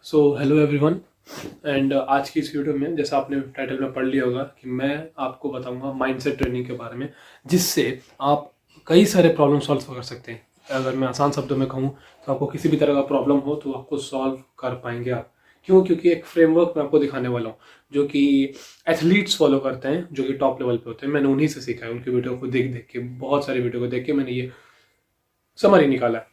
So hello everyone and आज की इस वीडियो में जैसा आपने टाइटल में पढ़ लिया होगा कि मैं आपको बताऊंगा माइंडसेट ट्रेनिंग के बारे में, जिससे आप कई सारे प्रॉब्लम सॉल्व कर सकते हैं। अगर मैं आसान शब्दों में कहूँ तो आपको किसी भी तरह का प्रॉब्लम हो तो आपको सॉल्व कर पाएंगे आप। क्यों? क्योंकि एक फ्रेमवर्क मैं आपको दिखाने वाला हूँ जो कि एथलीट्स फॉलो करते हैं, जो कि टॉप लेवल पे होते हैं। मैंने उन्हीं से सीखा है, उनकी वीडियो को देख देख के, बहुत सारी वीडियो को देख के मैंने ये समरी निकाला है।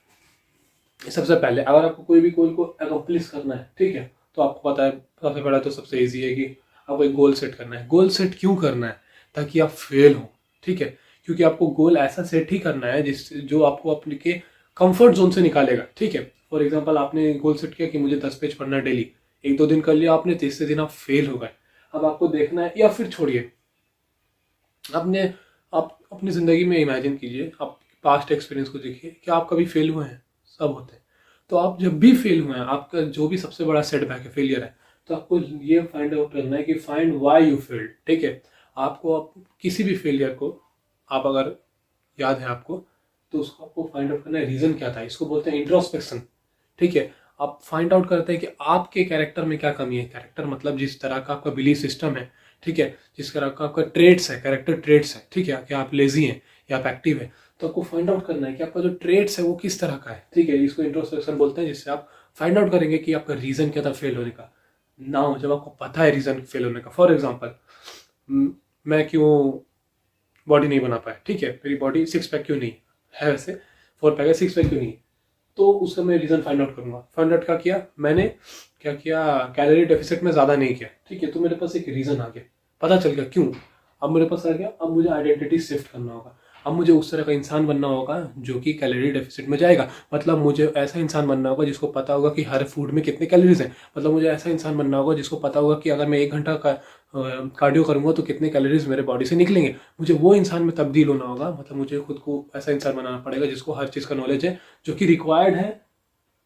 सबसे पहले अगर आपको कोई भी गोल को अकम्प्लिश करना है, ठीक है, तो आपको पता है सबसे पहला तो सबसे इजी है कि आपको एक गोल सेट करना है। गोल सेट क्यों करना है? ताकि आप फेल हो, ठीक है। क्योंकि आपको गोल ऐसा सेट ही करना है जो आपको अपने के कंफर्ट जोन से निकालेगा, ठीक है। फॉर एग्जाम्पल, आपने गोल सेट किया कि मुझे 10 पेज पढ़ना है डेली। एक दो दिन कर लिया आपने, तीसरे दिन आप फेल हो गए। अब आपको देखना है, या फिर छोड़िए, अपने आप अपनी जिंदगी में इमेजिन कीजिए, आप पास्ट एक्सपीरियंस को देखिए कि आप कभी फेल हुए हैं। सब होते हैं। तो आप जब भी फेल हुए हैं, आपका जो भी सबसे बड़ा सेटबैक है, फेलियर है, तो आपको ये फाइंड आउट करना है कि फाइंड व्हाई यू फेल्ड, ठीक है। आपको किसी भी फेलियर को आप अगर याद है आपको, तो उसको आपको फाइंड आउट करना है रीजन क्या था। इसको बोलते हैं इंट्रोस्पेक्शन, ठीक है। आप फाइंड आउट करते हैं कि आपके कैरेक्टर में क्या कमी है। कैरेक्टर मतलब जिस तरह का आपका बिलीफ सिस्टम है, ठीक है, जिस तरह का आपका ट्रेड्स है, कैरेक्टर ट्रेड्स है, ठीक है, कि आप लेजी हैं या आप एक्टिव है। तो आपको फाइंड आउट करना है कि आपका जो ट्रेड्स है वो किस तरह का है, ठीक है। इसको इंट्रोस्पेक्शन बोलते हैं, जिससे आप फाइंड आउट करेंगे कि आपका रीजन क्या था फेल होने का। नाउ जब आपको पता है रीजन फेल होने का, फॉर एग्जाम्पल, मैं क्यों बॉडी नहीं बना पाया, ठीक है, मेरी बॉडी 6 पैक क्यों नहीं है, वैसे 4 पैक है, 6 पैक क्यों नहीं है, तो उसका मैं रीजन फाइंड आउट करूंगा। फाइंड आउट क्या किया मैंने, क्या किया, कैलोरी डेफिसिट में ज्यादा नहीं किया, ठीक है। तो मेरे पास एक रीजन आ गया, पता चल गया क्यों। अब मेरे पास आ गया, अब मुझे आइडेंटिटी शिफ्ट करना होगा। अब मुझे उस तरह का इंसान बनना होगा जो कि कैलोरी डेफिसिट में जाएगा। मतलब मुझे ऐसा इंसान बनना होगा जिसको पता होगा कि हर फूड में कितने कैलोरीज हैं। मतलब मुझे ऐसा इंसान बनना होगा जिसको पता होगा कि अगर मैं 1 घंटा का कार्डियो करूंगा तो कितने कैलोरीज मेरे बॉडी से निकलेंगे। मुझे वो इंसान में तब्दील होना होगा। मतलब मुझे खुद को ऐसा इंसान बनाना पड़ेगा जिसको हर चीज़ का नॉलेज है जो कि रिक्वायर्ड है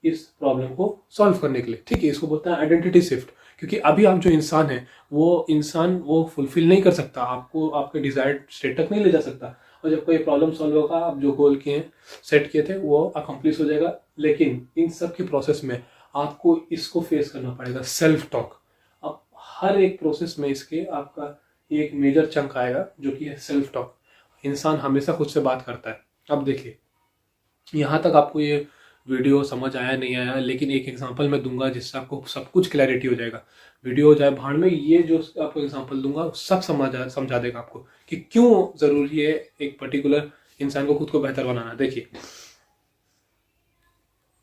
इस प्रॉब्लम को सॉल्व करने के लिए, ठीक है। इसको बोलते हैं आइडेंटिटी शिफ्ट। क्योंकि अभी आप जो इंसान है, वो इंसान वो फुलफिल नहीं कर सकता, आपको आपके डिजायर्ड स्टेट तक नहीं ले जा सकता। और जब कोई प्रॉब्लम सॉल्व होगा, आप जो गोल किए सेट किए थे वो अकम्प्लिश हो जाएगा। लेकिन इन सब की प्रोसेस में आपको इसको फेस करना पड़ेगा, सेल्फ टॉक। अब हर एक प्रोसेस में इसके आपका एक मेजर चंक आएगा जो कि है सेल्फ टॉक। इंसान हमेशा खुद से बात करता है। अब देखिए, यहाँ तक आपको ये वीडियो समझ आया नहीं आया, लेकिन एक एग्जांपल मैं दूंगा जिससे आपको सब कुछ क्लैरिटी हो जाएगा। वीडियो हो जाए भाड़ में, ये जो आपको एग्जांपल दूंगा सब समझा देगा आपको कि क्यों जरूरी है एक पर्टिकुलर इंसान को खुद को बेहतर बनाना। देखिए,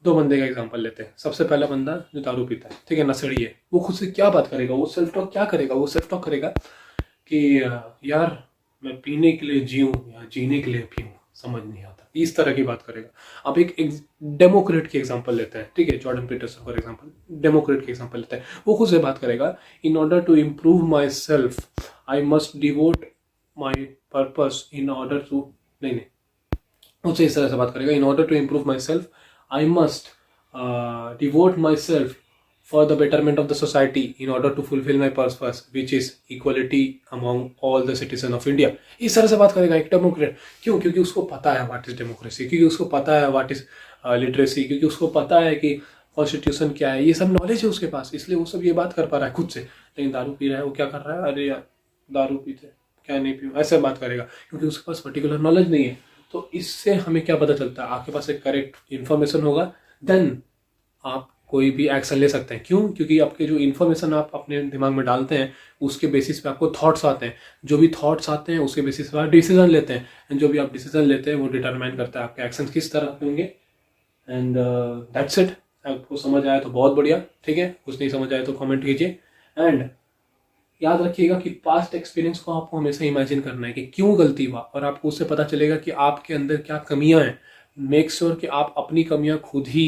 दो बंदे का एग्जांपल लेते हैं। सबसे पहला बंदा जो दारू पीता है, ठीक है, नशेड़ी है, वो खुद से क्या बात करेगा, वो सेल्फ टॉक क्या करेगा? वो सेल्फ टॉक करेगा कि यार मैं पीने के लिए जीऊं या जीने के लिए पीऊं, समझ नहीं आता, इस तरह की बात करेगा। अब एक डेमोक्रेट की एग्जांपल लेते हैं, ठीक है, Jordan Peterson for example, democrat की एग्जांपल लेते हैं। वो खुद से बात करेगा, in order to improve myself I must devote my purpose in order to, नहीं नहीं, मुझसे इस तरह से बात करेगा, in order to improve myself I must devote myself for the betterment of the society in order to fulfill my purpose which is equality among all the citizens of India। इस तरह से बात करेगा एक Democrat. क्यों? क्योंकि उसको पता है व्हाट इज डेमोक्रेसी, क्योंकि उसको पता है व्हाट इज लिटरेसी, क्योंकि उसको पता है कि कॉन्स्टिट्यूशन क्या है, ये सब नॉलेज है उसके पास, इसलिए वो सब ये बात कर पा रहा है खुद से। लेकिन दारू पी रहा है, वो क्या कर रहा है, अरे यार दारू पीते क्या नहीं पीऊँ, ऐसे बात करेगा, क्योंकि उसके पास पर्टिकुलर नॉलेज नहीं है। तो इससे हमें क्या पता चलता है, आपके पास एक करेक्ट इन्फॉर्मेशन होगा, देन आप कोई भी एक्शन ले सकते हैं। क्यों? क्योंकि आपके जो इन्फॉर्मेशन आप अपने दिमाग में डालते हैं, उसके बेसिस पे आपको थॉट्स आते हैं। जो भी थॉट्स आते हैं उसके बेसिस पे आप डिसीजन लेते हैं, एंड जो भी आप डिसीजन लेते हैं वो डिटरमाइन करता है आपके एक्शन किस तरह के होंगे। And that's it. आपको समझ आया तो बहुत बढ़िया, ठीक है, कुछ नहीं समझ आया तो कमेंट कीजिए। एंड याद रखिएगा कि पास्ट एक्सपीरियंस को आपको हमेशा इमेजिन करना है कि क्यों गलती हुआ, और आपको उससे पता चलेगा कि आपके अंदर क्या कमियां हैं। मेक श्योर कि आप अपनी कमियां खुद ही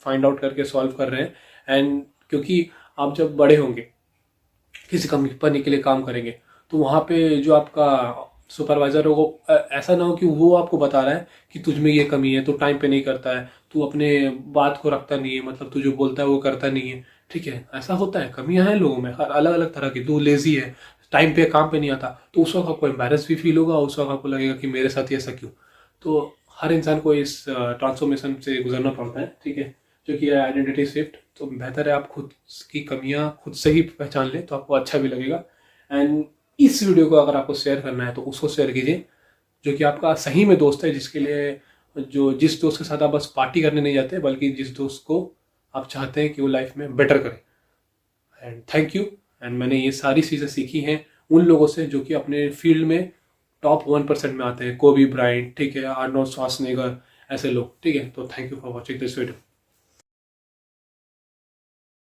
फाइंड आउट करके सॉल्व कर रहे हैं। एंड क्योंकि आप जब बड़े होंगे, किसी कंपनी के लिए काम करेंगे, तो वहाँ पे जो आपका सुपरवाइजर हो, वो ऐसा ना हो कि वो आपको बता रहा है कि तुझ में ये कमी है, तू टाइम पे नहीं करता है, तू अपने बात को रखता नहीं है, मतलब तू जो बोलता है वो करता नहीं है, ठीक है। ऐसा होता है, कमियां हैं लोगों में हर अलग अलग तरह की। तू लेजी है, टाइम पे काम पे नहीं आता, तो उस वक्त आपको एम्बेरस भी फील होगा, उस वक्त आपको लगेगा कि मेरे साथ ही ऐसा क्यों। तो हर इंसान को इस ट्रांसफॉर्मेशन से गुजरना पड़ता है, ठीक है। जो कि है आइडेंटिटी शिफ्ट। तो बेहतर है आप खुद की कमियां खुद से ही पहचान लें, तो आपको अच्छा भी लगेगा। एंड इस वीडियो को अगर आपको शेयर करना है तो उसको शेयर कीजिए जो कि आपका सही में दोस्त है, जिसके लिए जिस दोस्त के साथ आप बस पार्टी करने नहीं जाते, बल्कि जिस दोस्त को आप चाहते हैं कि वो लाइफ में बेटर करे। And thank you. एंड मैंने ये सारी चीज़ें सीखी हैं उन लोगों से जो कि अपने फील्ड में टॉप 1% में आते हैं, कोबी ब्रायंट, ठीक है, आर्नोल्ड श्वार्ज़नेगर, ऐसे लोग, ठीक है। तो thank you for watching this video.